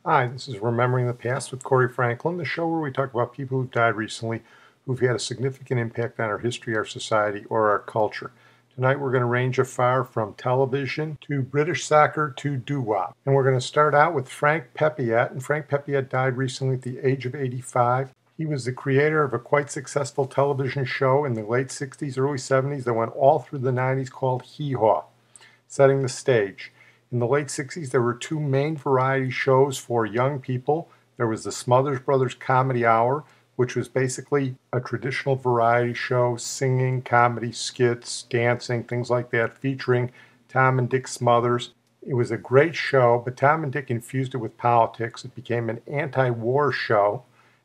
Hi, this is Remembering the Past with Corey Franklin, the show where we talk about people who've died recently who've had a significant impact on our history, our society, or our culture. Tonight we're going to range afar from television to British soccer to doo-wop. And we're going to start out with Frank Peppiatt. And Frank Peppiatt died recently at the age of 85. He was the creator of a quite successful television show in the late 60s, early 70s that went all through the 90s called Hee-Haw, setting the stage. In the late 60s, there were two main variety shows for young people. There was the Smothers Brothers Comedy Hour, which was basically a traditional variety show, singing, comedy, skits, dancing, things like that, featuring Tom and Dick Smothers. It was a great show, but Tom and Dick infused it with politics. It became an anti-war show,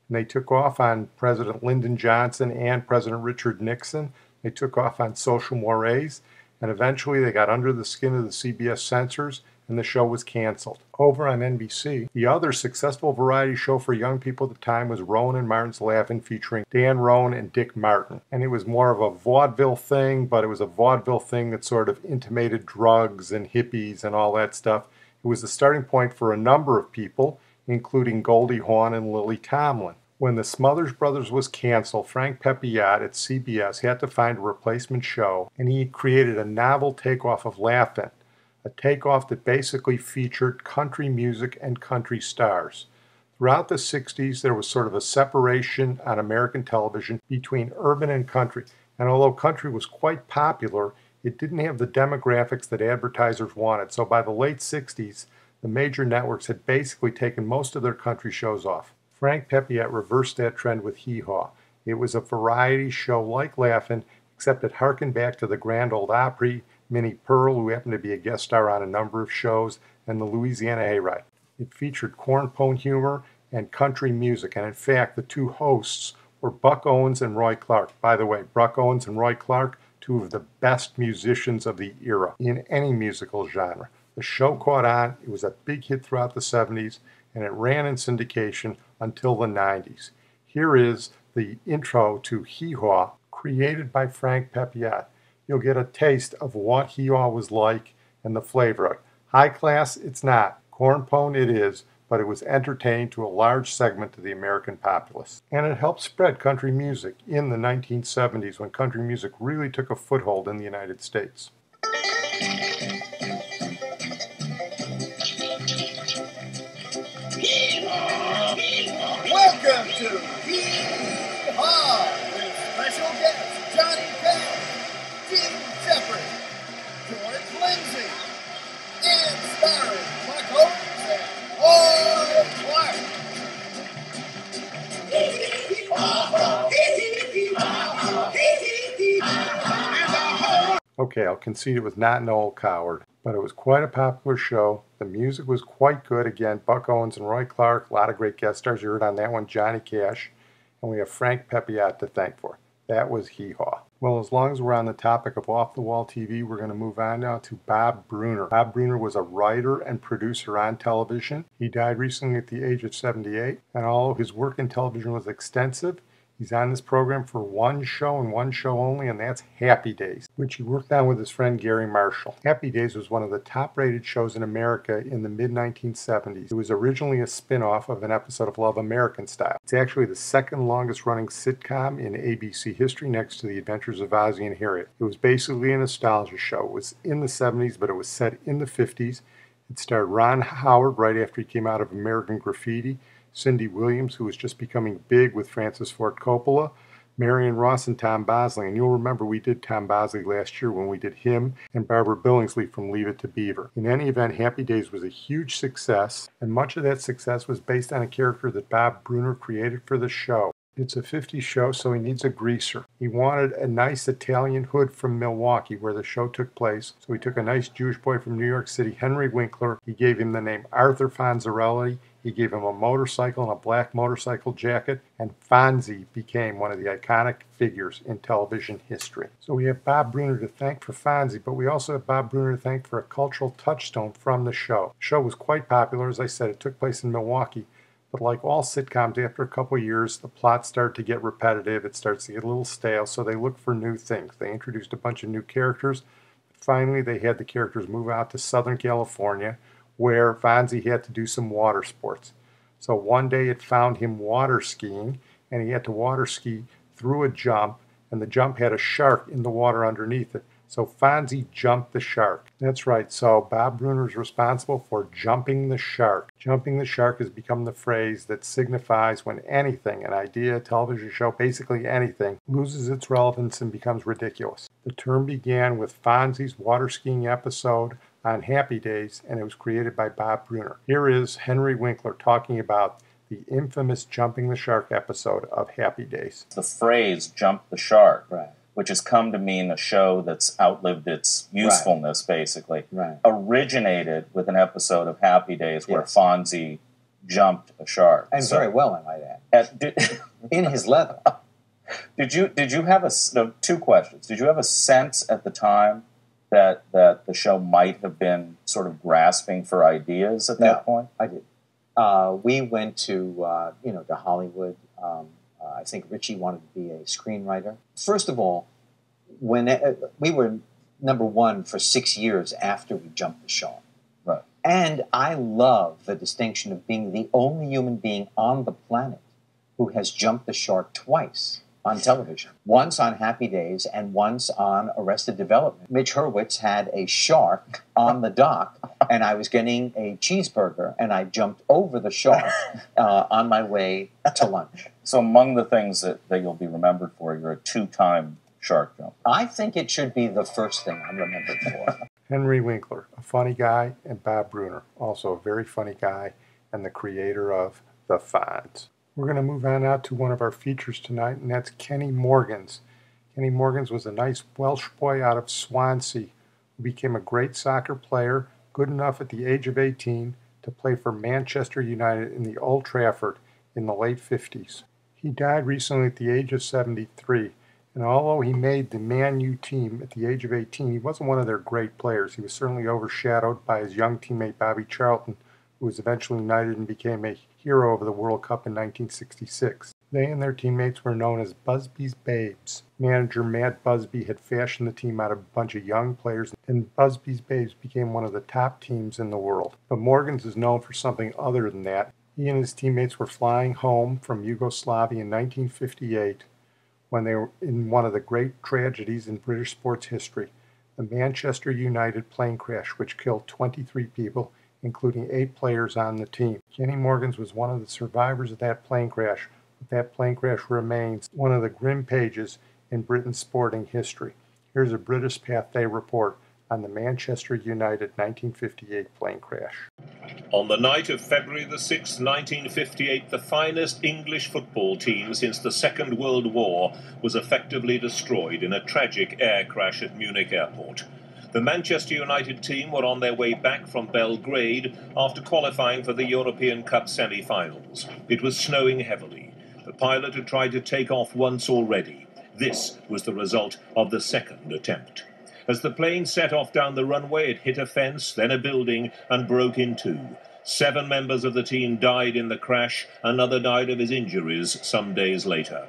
and they took off on President Lyndon Johnson and President Richard Nixon. They took off on social mores. And eventually they got under the skin of the CBS censors, and the show was canceled. Over on NBC, the other successful variety show for young people at the time was Rowan and Martin's Laugh-In, featuring Dan Rowan and Dick Martin. And it was more of a vaudeville thing, but it was a vaudeville thing that sort of intimated drugs and hippies and all that stuff. It was the starting point for a number of people, including Goldie Hawn and Lily Tomlin. When the Smothers Brothers was canceled, Frank Peppiatt at CBS had to find a replacement show, and he created a novel takeoff of Laugh-In, a takeoff that basically featured country music and country stars. Throughout the 60s, there was sort of a separation on American television between urban and country, and although country was quite popular, it didn't have the demographics that advertisers wanted. So by the late 60s, the major networks had basically taken most of their country shows off. Frank Peppiatt reversed that trend with Hee-Haw. It was a variety show like Laugh-In, except it harkened back to the Grand Ole Opry, Minnie Pearl, who happened to be a guest star on a number of shows, and the Louisiana Hayride. It featured cornpone humor and country music, and in fact, the two hosts were Buck Owens and Roy Clark. By the way, Buck Owens and Roy Clark, two of the best musicians of the era in any musical genre. The show caught on. It was a big hit throughout the 70s, and it ran in syndication until the 90s. Here is the intro to Hee-Haw, created by Frank Peppiatt. You'll get a taste of what Hee-Haw was like and the flavor of it. High class, it's not. Cornpone, it is, but it was entertaining to a large segment of the American populace. And it helped spread country music in the 1970s when country music really took a foothold in the United States. Welcome to Hee-Haw with special guests Johnny Penn, Dean Shepard, George Lindsay, and starring Buck Owens and Roy Clark. Okay, I'll concede it was not an old coward, but it was quite a popular show. The music was quite good. Again, Buck Owens and Roy Clark, a lot of great guest stars. You heard on that one, Johnny Cash, and we have Frank Peppiatt to thank for. That was Hee-Haw. Well, as long as we're on the topic of off-the-wall TV, we're going to move on now to Bob Brunner. Bob Brunner was a writer and producer on television. He died recently at the age of 78, and although his work in television was extensive, he's on this program for one show and one show only, and that's Happy Days, which he worked on with his friend Gary Marshall. Happy Days was one of the top-rated shows in America in the mid-1970s. It was originally a spin-off of an episode of Love American Style. It's actually the second longest-running sitcom in ABC history, next to The Adventures of Ozzie and Harriet. It was basically a nostalgia show. It was in the 70s, but it was set in the 50s. It starred Ron Howard right after he came out of American Graffiti, Cindy Williams, who was just becoming big with Francis Ford Coppola, Marion Ross, and Tom Bosley. And you'll remember we did Tom Bosley last year when we did him and Barbara Billingsley from Leave It to Beaver. In any event, Happy Days was a huge success, and much of that success was based on a character that Bob Brunner created for the show. It's a 50s show, so he needs a greaser. He wanted a nice Italian hood from Milwaukee, where the show took place, so he took a nice Jewish boy from New York City, Henry Winkler. He gave him the name Arthur Fonzarelli. He gave him a motorcycle and a black motorcycle jacket, and Fonzie became one of the iconic figures in television history. So we have Bob Brunner to thank for Fonzie, but we also have Bob Brunner to thank for a cultural touchstone from the show. The show was quite popular. As I said, it took place in Milwaukee. But like all sitcoms, after a couple of years, the plots start to get repetitive. It starts to get a little stale, so they look for new things. They introduced a bunch of new characters. Finally, they had the characters move out to Southern California, where Fonzie had to do some water sports. So one day it found him water skiing, and he had to water ski through a jump, and the jump had a shark in the water underneath it. So Fonzie jumped the shark. That's right, so Bob Brunner is responsible for jumping the shark. Jumping the shark has become the phrase that signifies when anything, an idea, a television show, basically anything, loses its relevance and becomes ridiculous. The term began with Fonzie's water skiing episode on Happy Days, and it was created by Bob Brunner. Here is Henry Winkler talking about the infamous Jumping the Shark episode of Happy Days. The phrase "jump the shark," right, which has come to mean a show that's outlived its usefulness, basically, originated with an episode of Happy Days where Fonzie jumped a shark. And very well, I might add. In his leather. Did you have two questions? Did you have a sense at the time that the show might have been sort of grasping for ideas at that point? I did. We went to to Hollywood. I think Richie wanted to be a screenwriter. First of all, when we were number one for 6 years after we jumped the shark. Right. And I love the distinction of being the only human being on the planet who has jumped the shark twice on television. Once on Happy Days and once on Arrested Development. Mitch Hurwitz had a shark on the dock, and I was getting a cheeseburger, and I jumped over the shark on my way to lunch. So among the things that you'll be remembered for, you're a two-time shark jump. I think it should be the first thing I'm remembered for. Henry Winkler, a funny guy, and Bob Brunner, also a very funny guy, and the creator of the Fonz. We're going to move on now to one of our features tonight, and that's Kenny Morgans. Kenny Morgans was a nice Welsh boy out of Swansea who became a great soccer player, good enough at the age of 18 to play for Manchester United in the Old Trafford in the late 50s. He died recently at the age of 73, and although he made the Man U team at the age of 18, he wasn't one of their great players. He was certainly overshadowed by his young teammate Bobby Charlton, who was eventually knighted and became a hero of the World Cup in 1966. They and their teammates were known as Busby's Babes. Manager Matt Busby had fashioned the team out of a bunch of young players, and Busby's Babes became one of the top teams in the world. But Morgans is known for something other than that. He and his teammates were flying home from Yugoslavia in 1958 when they were in one of the great tragedies in British sports history, the Manchester United plane crash, which killed 23 people, including 8 players on the team. Kenny Morgans was one of the survivors of that plane crash, but that plane crash remains one of the grim pages in Britain's sporting history. Here's a British Pathé report on the Manchester United 1958 plane crash. On the night of February the 6th, 1958, the finest English football team since the Second World War was effectively destroyed in a tragic air crash at Munich airport. The Manchester United team were on their way back from Belgrade after qualifying for the European Cup semi-finals. It was snowing heavily. The pilot had tried to take off once already. This was the result of the second attempt. As the plane set off down the runway, it hit a fence, then a building, and broke in two. 7 members of the team died in the crash. Another died of his injuries some days later.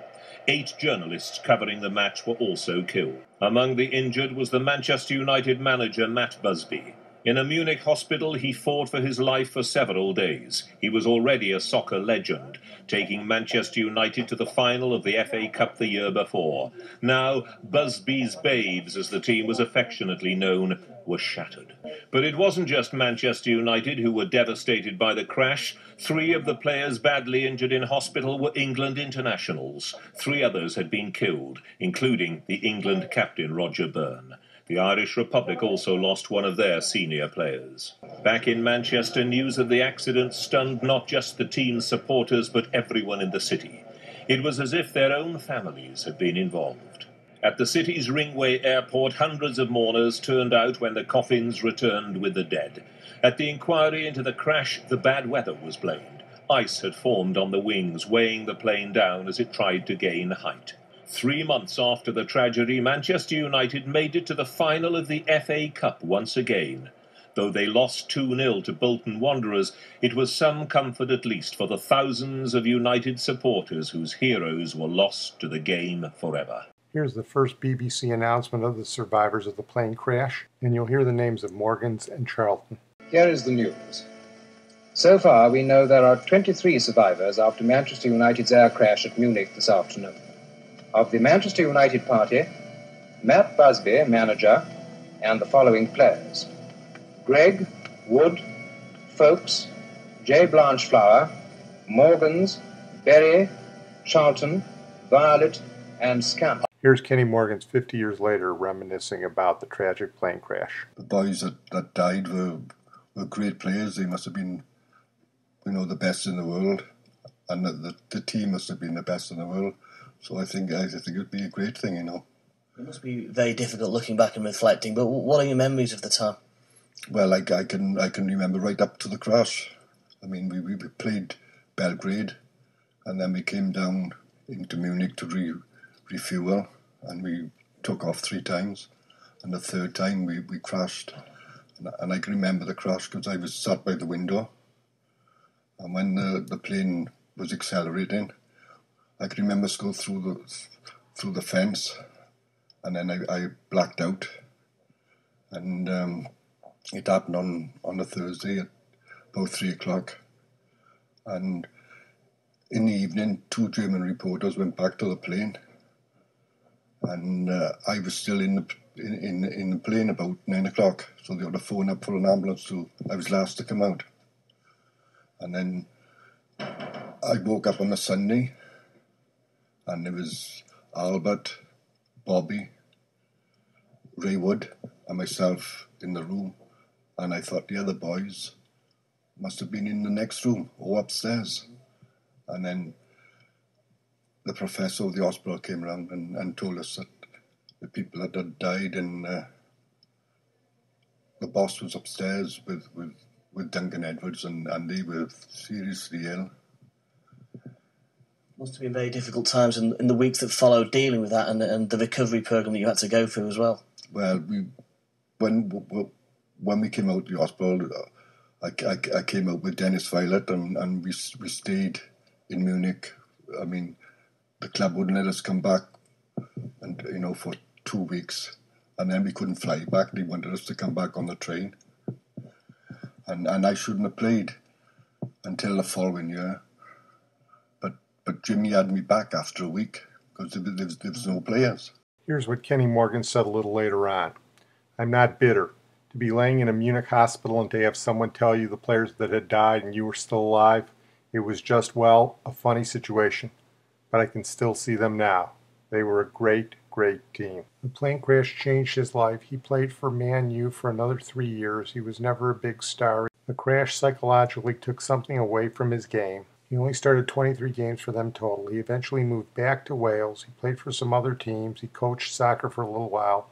8 journalists covering the match were also killed. Among the injured was the Manchester United manager Matt Busby. In a Munich hospital, he fought for his life for several days. He was already a soccer legend, taking Manchester United to the final of the FA Cup the year before. Now, Busby's Babes, as the team was affectionately known, were shattered. But it wasn't just Manchester United who were devastated by the crash. 3 of the players badly injured in hospital were England internationals. 3 others had been killed, including the England captain Roger Byrne. The Irish Republic also lost one of their senior players. Back in Manchester, news of the accident stunned not just the team's supporters, but everyone in the city. It was as if their own families had been involved. At the city's Ringway airport, hundreds of mourners turned out when the coffins returned with the dead. At the inquiry into the crash, the bad weather was blamed. Ice had formed on the wings, weighing the plane down as it tried to gain height. 3 months after the tragedy, Manchester United made it to the final of the FA Cup once again. Though they lost 2-0 to Bolton Wanderers, it was some comfort at least for the thousands of United supporters whose heroes were lost to the game forever. Here's the first BBC announcement of the survivors of the plane crash, and you'll hear the names of Morgans and Charlton. Here is the news. So far, we know there are 23 survivors after Manchester United's air crash at Munich this afternoon. Of the Manchester United party, Matt Busby, manager, and the following players: Gregg, Wood, Folkes, J. Blanchflower, Morgans, Berry, Charlton, Violet, and Scamp. Here's Kenny Morgans 50 years later reminiscing about the tragic plane crash. The boys that died were great players. They must have been, the best in the world, and the team must have been the best in the world. So I think it would be a great thing, It must be very difficult looking back and reflecting. But what are your memories of the time? Well, I can remember right up to the crash. I mean, we played Belgrade, and then we came down into Munich to refuel, and we took off 3 times, and the 3rd time we crashed, and I can remember the crash because I was sat by the window, and when the plane was accelerating, I can remember us go through the fence, and then I blacked out, and it happened on a Thursday at about 3 o'clock, and in the evening 2 German reporters went back to the plane, and I was still in the plane about 9 o'clock, so they had to phone up for an ambulance, so I was last to come out. And then I woke up on a Sunday, and there was Albert, Bobby, Ray Wood, and myself in the room, and I thought the other boys must have been in the next room or upstairs. And then the professor of the hospital came around and told us that the people that had died, and the boss was upstairs with Duncan Edwards, and they were seriously ill. Must have been very difficult times in the weeks that followed dealing with that, and the recovery program that you had to go through as well. Well, when we came out of the hospital, I came out with Dennis Violet, and we stayed in Munich. I mean, the club wouldn't let us come back, and for 2 weeks, and then we couldn't fly back. They wanted us to come back on the train, and I shouldn't have played until the following year. But Jimmy had me back after a week because there was no players. Here's what Kenny Morgans said a little later on. I'm not bitter. To be laying in a Munich hospital and to have someone tell you the players that had died and you were still alive, it was just, well, a funny situation. But I can still see them now. They were a great, great team. The plane crash changed his life. He played for Man U for another 3 years. He was never a big star. The crash psychologically took something away from his game. He only started 23 games for them total. He eventually moved back to Wales. He played for some other teams. He coached soccer for a little while.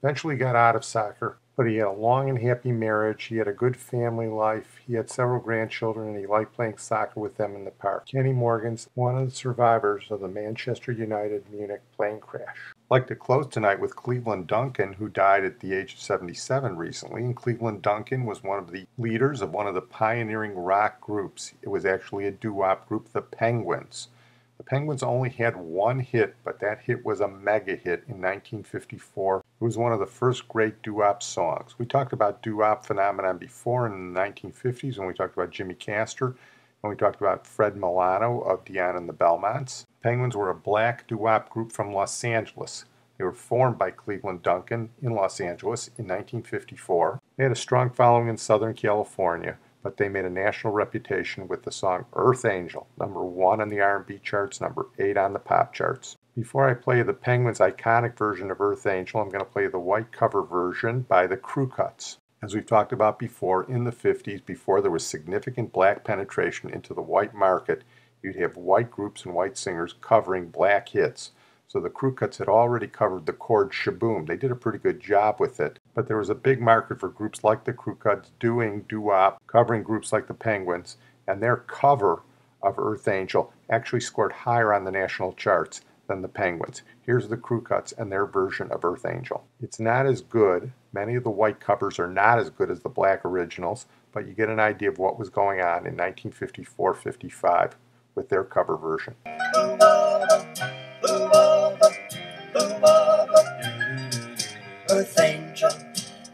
Eventually got out of soccer. But he had a long and happy marriage. He had a good family life. He had several grandchildren, and he liked playing soccer with them in the park. Kenny Morgans, one of the survivors of the Manchester United Munich plane crash. I'd like to close tonight with Cleveland Duncan, who died at the age of 77 recently. And Cleveland Duncan was one of the leaders of one of the pioneering rock groups. It was actually a doo-wop group, the Penguins. The Penguins only had one hit, but that hit was a mega hit in 1954. It was one of the first great doo-wop songs. We talked about doo-wop phenomenon before in the 1950s when we talked about Jimmy Castor, and we talked about Fred Milano of Dion and the Belmonts. Penguins were a black doo-wop group from Los Angeles. They were formed by Cleveland Duncan in Los Angeles in 1954. They had a strong following in Southern California, but they made a national reputation with the song Earth Angel, #1 on the R&B charts, #8 on the pop charts. Before I play the Penguins' iconic version of Earth Angel, I'm going to play the white cover version by the Crew Cuts. As we've talked about before, in the 50s, before there was significant black penetration into the white market, you'd have white groups and white singers covering black hits. So the Crew Cuts had already covered the chord Shaboom. They did a pretty good job with it, but there was a big market for groups like the Crew Cuts doing doo-wop, covering groups like the Penguins, and their cover of Earth Angel actually scored higher on the national charts than the Penguins. Here's the Crew Cuts and their version of Earth Angel. It's not as good. Many of the white covers are not as good as the black originals, but you get an idea of what was going on in 1954-55 with their cover version.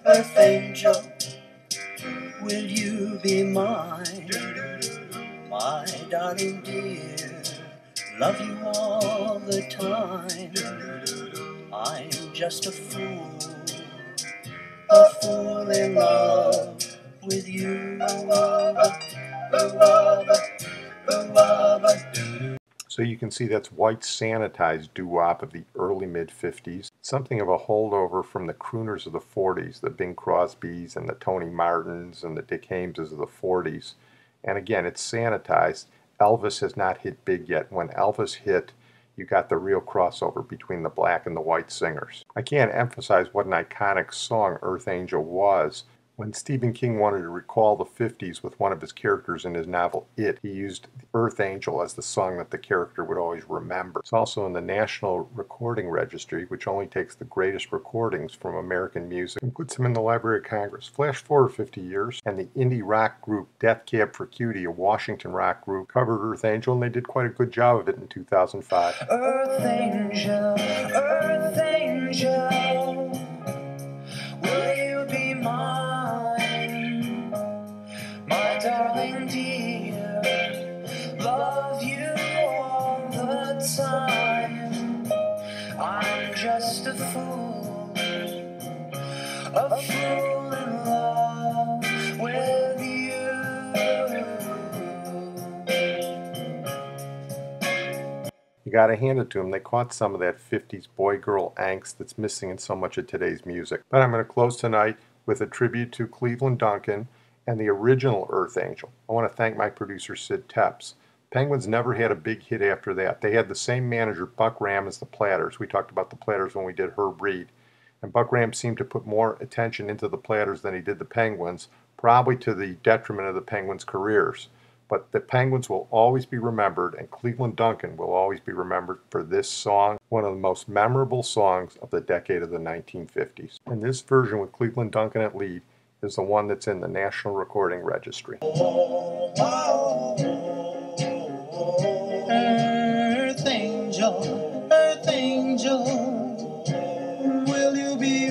Earth angel, will you be mine? My darling dear, love you all the time. I'm just a fool in love with you. So you can see that's white sanitized doo-wop of the early mid-50s. Something of a holdover from the crooners of the 40s, the Bing Crosbys and the Tony Martins and the Dick Hameses of the 40s. And again, it's sanitized. Elvis has not hit big yet. When Elvis hit, you got the real crossover between the black and the white singers. I can't emphasize what an iconic song Earth Angel was. When Stephen King wanted to recall the 50s with one of his characters in his novel It, he used Earth Angel as the song that the character would always remember. It's also in the National Recording Registry, which only takes the greatest recordings from American music and puts them in the Library of Congress. Flash forward 50 years, and the indie rock group Death Cab for Cutie, a Washington rock group, covered Earth Angel, and they did quite a good job of it in 2005. Earth Angel, will you be mine? My darling dear, love you all the time. I'm just a fool in love with you. You gotta hand it to them, they caught some of that 50s boy-girl angst that's missing in so much of today's music. But I'm going to close tonight with a tribute to Cleveland Duncan and the original Earth Angel. I want to thank my producer Sid Tepps. Penguins never had a big hit after that. They had the same manager, Buck Ram, as the Platters. We talked about the Platters when we did Herb Reed. And Buck Ram seemed to put more attention into the Platters than he did the Penguins, probably to the detriment of the Penguins' careers. But the Penguins will always be remembered, and Cleveland Duncan will always be remembered for this song, one of the most memorable songs of the decade of the 1950s. And this version with Cleveland Duncan at lead is the one that's in the National Recording Registry. Earth Angel, will you be